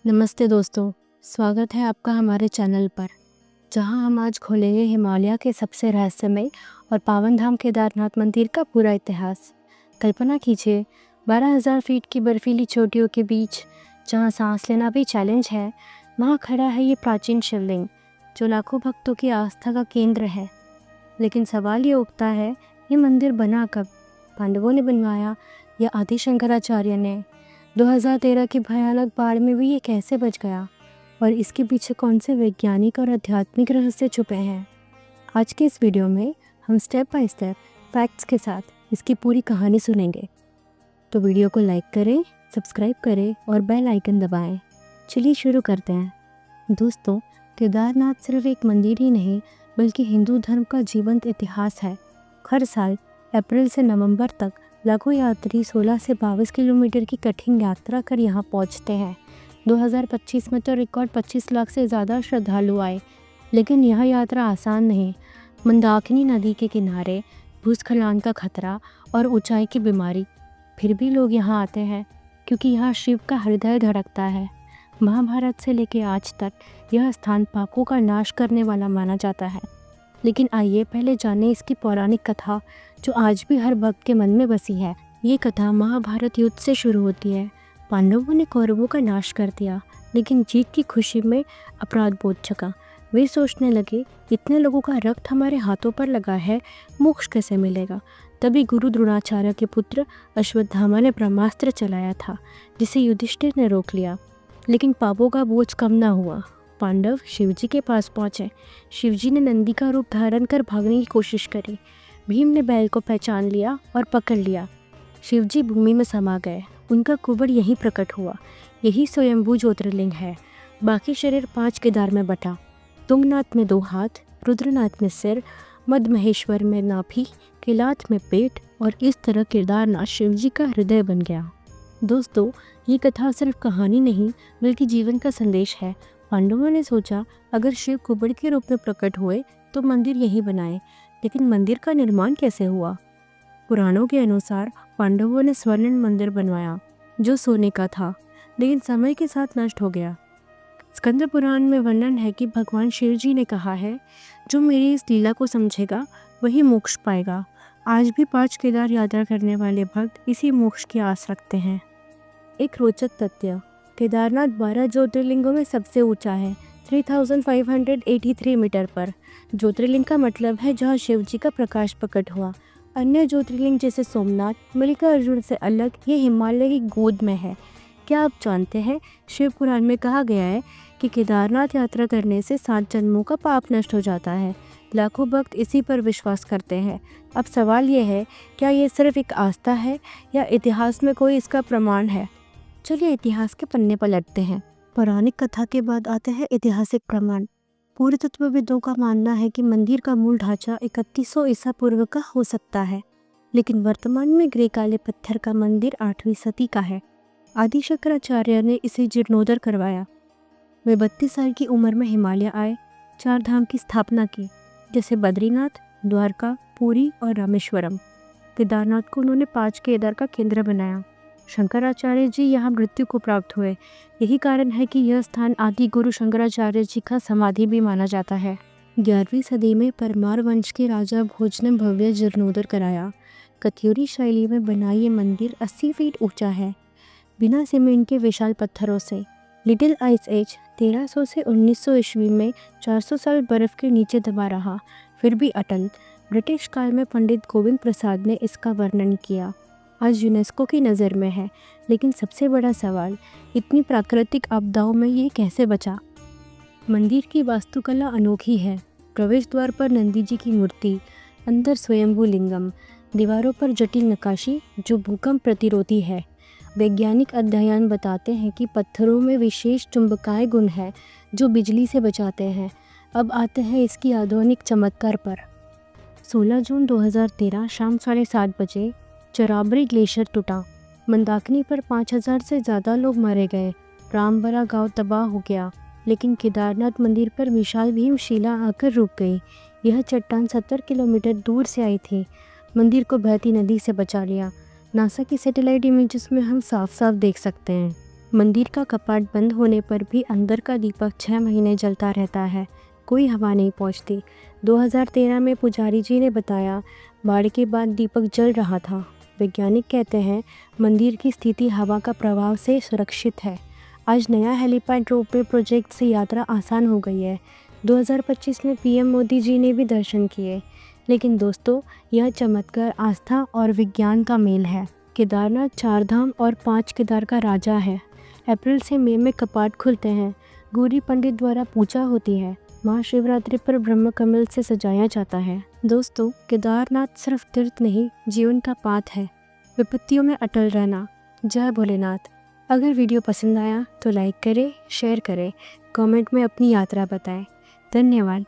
नमस्ते दोस्तों, स्वागत है आपका हमारे चैनल पर, जहां हम आज खोलेंगे हिमालय के सबसे रहस्यमय और पावन धाम केदारनाथ मंदिर का पूरा इतिहास। कल्पना कीजिए, 12,000 फीट की बर्फीली चोटियों के बीच, जहां सांस लेना भी चैलेंज है, वहां खड़ा है ये प्राचीन शिवलिंग, जो लाखों भक्तों की आस्था का केंद्र है। लेकिन सवाल ये उठता है, ये मंदिर बना कब? पांडवों ने बनवाया या आदि शंकराचार्य ने? 2013 की भयानक बाढ़ में भी ये कैसे बच गया? और इसके पीछे कौन से वैज्ञानिक और आध्यात्मिक रहस्य छुपे हैं? आज के इस वीडियो में हम स्टेप बाय स्टेप फैक्ट्स के साथ इसकी पूरी कहानी सुनेंगे। तो वीडियो को लाइक करें, सब्सक्राइब करें और बेल आइकन दबाएं। चलिए शुरू करते हैं। दोस्तों, केदारनाथ सिर्फ एक मंदिर ही नहीं, बल्कि हिंदू धर्म का जीवंत इतिहास है। हर साल अप्रैल से नवंबर तक लाखों यात्री 16 से 22 किलोमीटर की कठिन यात्रा कर यहाँ पहुँचते हैं। 2025 में तो रिकॉर्ड 25 लाख से ज़्यादा श्रद्धालु आए। लेकिन यह यात्रा आसान नहीं। मंदाकिनी नदी के किनारे, भूस्खलन का खतरा और ऊंचाई की बीमारी, फिर भी लोग यहाँ आते हैं क्योंकि यहाँ शिव का हृदय धड़कता है। महाभारत से लेकर आज तक यह स्थान पापों का नाश करने वाला माना जाता है। लेकिन आइए पहले जानें इसकी पौराणिक कथा, जो आज भी हर भक्त के मन में बसी है। ये कथा महाभारत युद्ध से शुरू होती है। पांडवों ने कौरवों का नाश कर दिया, लेकिन जीत की खुशी में अपराध बोध जगा। वे सोचने लगे, इतने लोगों का रक्त हमारे हाथों पर लगा है, मोक्ष कैसे मिलेगा? तभी गुरु द्रोणाचार्य के पुत्र अश्वत्थामा ने ब्रह्मास्त्र चलाया था, जिसे युधिष्ठिर ने रोक लिया। लेकिन पापों का बोझ कम ना हुआ। पांडव शिवजी के पास पहुँचे। शिवजी ने नंदी का रूप धारण कर भागने की कोशिश करी। भीम ने बैल को पहचान लिया और पकड़ लिया। शिवजी भूमि में समा गए। उनका कुबड़ यहीं प्रकट हुआ। यही स्वयंभू ज्योतिर्लिंग है। बाकी शरीर 5 केदार में बटा। तुंगनाथ में 2 हाथ, रुद्रनाथ में सिर, मध्यमहेश्वर में नाभि, कैलाश में पेट, और इस तरह केदारनाथ शिवजी का हृदय बन गया। दोस्तों, ये कथा सिर्फ कहानी नहीं, बल्कि जीवन का संदेश है। पांडवों ने सोचा, अगर शिव कुबड़ के रूप में प्रकट हुए तो मंदिर यहीं बनाए। लेकिन मंदिर का निर्माण कैसे हुआ? पुराणों के अनुसार पांडवों ने स्वर्णिम मंदिर बनवाया, जो सोने का था, लेकिन समय के साथ नष्ट हो गया। स्कंद पुराण में वर्णन है कि भगवान शिव जी ने कहा है, जो मेरी इस लीला को समझेगा वही मोक्ष पाएगा। आज भी 5 केदार यात्रा करने वाले भक्त इसी मोक्ष की आस रखते हैं। एक रोचक तथ्य, केदारनाथ 12 ज्योतिर्लिंगों में सबसे ऊंचा है, 3583 मीटर पर। ज्योतिर्लिंग का मतलब है जहां शिव जी का प्रकाश प्रकट हुआ। अन्य ज्योतिर्लिंग जैसे सोमनाथ, मल्लिकार्जुन से अलग ये हिमालय की गोद में है। क्या आप जानते हैं, शिव पुराण में कहा गया है कि केदारनाथ यात्रा करने से 7 जन्मों का पाप नष्ट हो जाता है। लाखों भक्त इसी पर विश्वास करते हैं। अब सवाल ये है, क्या ये सिर्फ एक आस्था है या इतिहास में कोई इसका प्रमाण है? चलिए इतिहास के पन्ने पलटते हैं। पौराणिक कथा के बाद आते हैं ऐतिहासिक प्रमाण। पुरातत्वविदों का मानना है कि मंदिर का मूल ढांचा 3100 ईसा पूर्व का हो सकता है, लेकिन वर्तमान में ग्रे काले पत्थर का मंदिर 8वीं सदी का है। आदि शंकराचार्य ने इसे जीर्णोद्धार करवाया। वे 32 साल की उम्र में हिमालय आए, 4 धाम की स्थापना की, जैसे बद्रीनाथ, द्वारका, पुरी और रामेश्वरम। केदारनाथ को उन्होंने 5 केदार का केंद्र बनाया। शंकराचार्य जी यहाँ मृत्यु को प्राप्त हुए। यही कारण है कि यह स्थान आदि गुरु शंकराचार्य जी का समाधि भी माना जाता है। 11वीं सदी में परमार वंश के राजा भोज ने भव्य जीर्णोद्धार कराया। कत्यूरी शैली में बना ये मंदिर 80 फीट ऊंचा है, बिना सीमेंट के विशाल पत्थरों से। लिटिल आइस एज 1300 से 1900 ईस्वी में 400 साल बर्फ के नीचे दबा रहा, फिर भी अटल। ब्रिटिश काल में पंडित गोविंद प्रसाद ने इसका वर्णन किया। आज यूनेस्को की नज़र में है। लेकिन सबसे बड़ा सवाल, इतनी प्राकृतिक आपदाओं में ये कैसे बचा? मंदिर की वास्तुकला अनोखी है। प्रवेश द्वार पर नंदी जी की मूर्ति, अंदर स्वयंभू लिंगम, दीवारों पर जटिल नक्काशी जो भूकंप प्रतिरोधी है। वैज्ञानिक अध्ययन बताते हैं कि पत्थरों में विशेष चुंबकीय गुण है जो बिजली से बचाते हैं। अब आते हैं इसकी आधुनिक चमत्कार पर। 16 जून 2013 शाम 7:30 बजे चराबरी ग्लेशियर टूटा। मंदाकिनी पर 5000 से ज़्यादा लोग मारे गए। रामबरा गांव तबाह हो गया। लेकिन केदारनाथ मंदिर पर विशाल भीमशिला आकर रुक गई। यह चट्टान 70 किलोमीटर दूर से आई थी। मंदिर को बहती नदी से बचा लिया। नासा की सैटेलाइट इमेजेस में हम साफ साफ देख सकते हैं मंदिर का कपाट बंद होने पर भी अंदर का दीपक 6 महीने जलता रहता है, कोई हवा नहीं पहुंचती। 2013 में पुजारी जी ने बताया, बाढ़ के बाद दीपक जल रहा था। वैज्ञानिक कहते हैं मंदिर की स्थिति हवा का प्रभाव से सुरक्षित है। आज नया हेलीपैड रोपवे प्रोजेक्ट से यात्रा आसान हो गई है। 2025 में पीएम मोदी जी ने भी दर्शन किए। लेकिन दोस्तों, यह चमत्कार आस्था और विज्ञान का मेल है। केदारनाथ 4 धाम और 5 केदार का राजा है। अप्रैल से मई में कपाट खुलते हैं। गौरी पंडित द्वारा पूजा होती है। महाशिवरात्रि पर ब्रह्म कमल से सजाया जाता है। दोस्तों, केदारनाथ सिर्फ तीर्थ नहीं, जीवन का पाठ है। विपत्तियों में अटल रहना। जय भोलेनाथ। अगर वीडियो पसंद आया तो लाइक करें, शेयर करें, कमेंट में अपनी यात्रा बताएं। धन्यवाद।